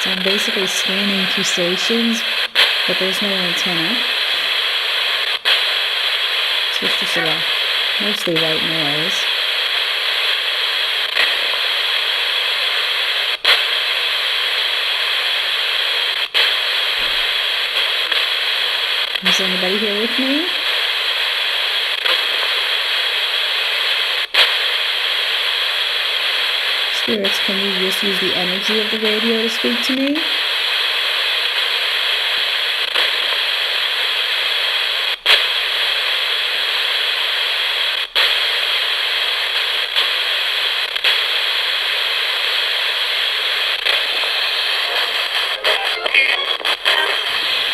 So I'm basically scanning two stations, but there's no antenna. So it's just a mostly white noise. Is anybody here with me? Spirits, can you just use the energy of the radio to speak to me?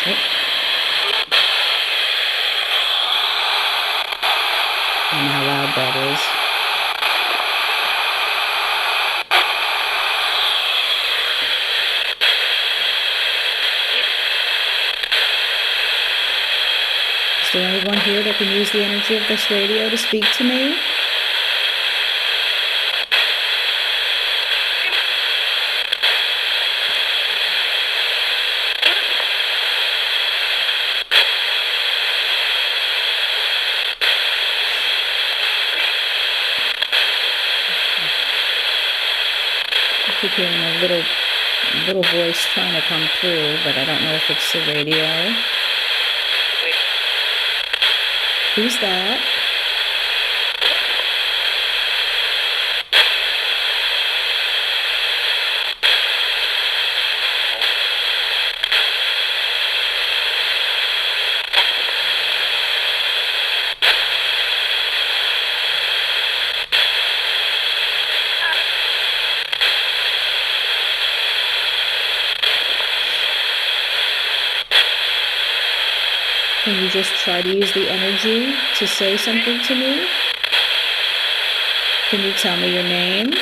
Okay. I don't know how loud that is. Is there anyone here that can use the energy of this radio to speak to me? I keep hearing a little voice trying to come through, but I don't know if it's the radio. Who's that? Can you just try to use the energy to say something to me? Can you tell me your name?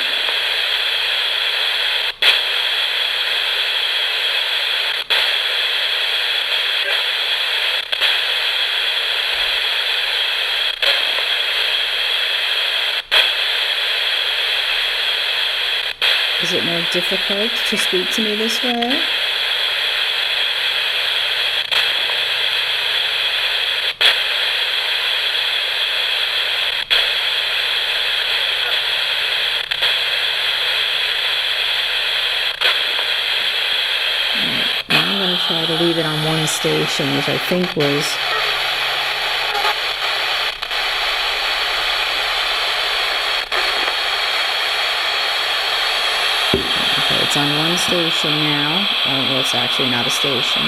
Is it more difficult to speak to me this way? Now I'm going to try to leave it on one station, which I think was... Okay, it's on one station now. Oh, well, it's actually not a station.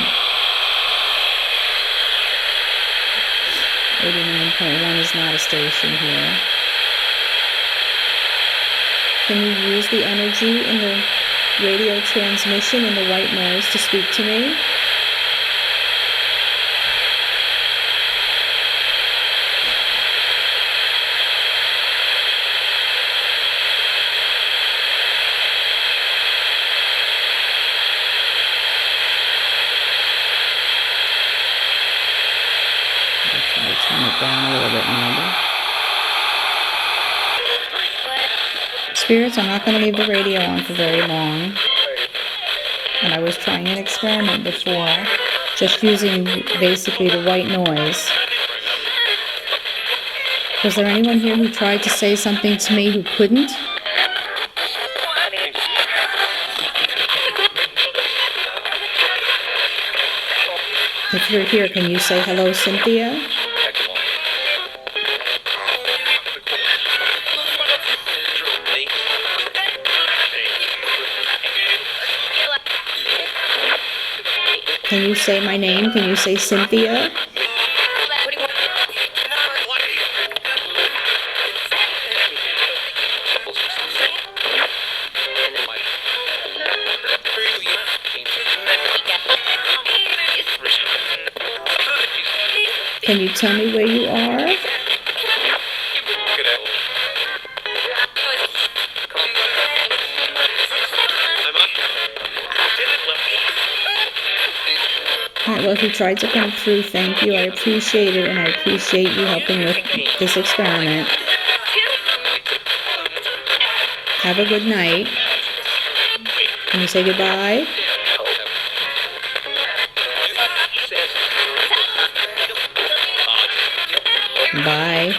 89.1 is not a station here. Can you use the energy in the radio transmission in the white noise to speak to me? I'll try to turn it down a little bit maybe. Spirits, I'm not going to leave the radio on for very long. And I was trying an experiment before, just using basically the white noise. Was there anyone here who tried to say something to me who couldn't? If you're here, can you say hello, Cynthia? Can you say my name? Can you say Cynthia? Can you tell me where you are? Alright, well, if you tried to come through, thank you. I appreciate it, and I appreciate you helping with this experiment. Have a good night. Can you say goodbye? Bye.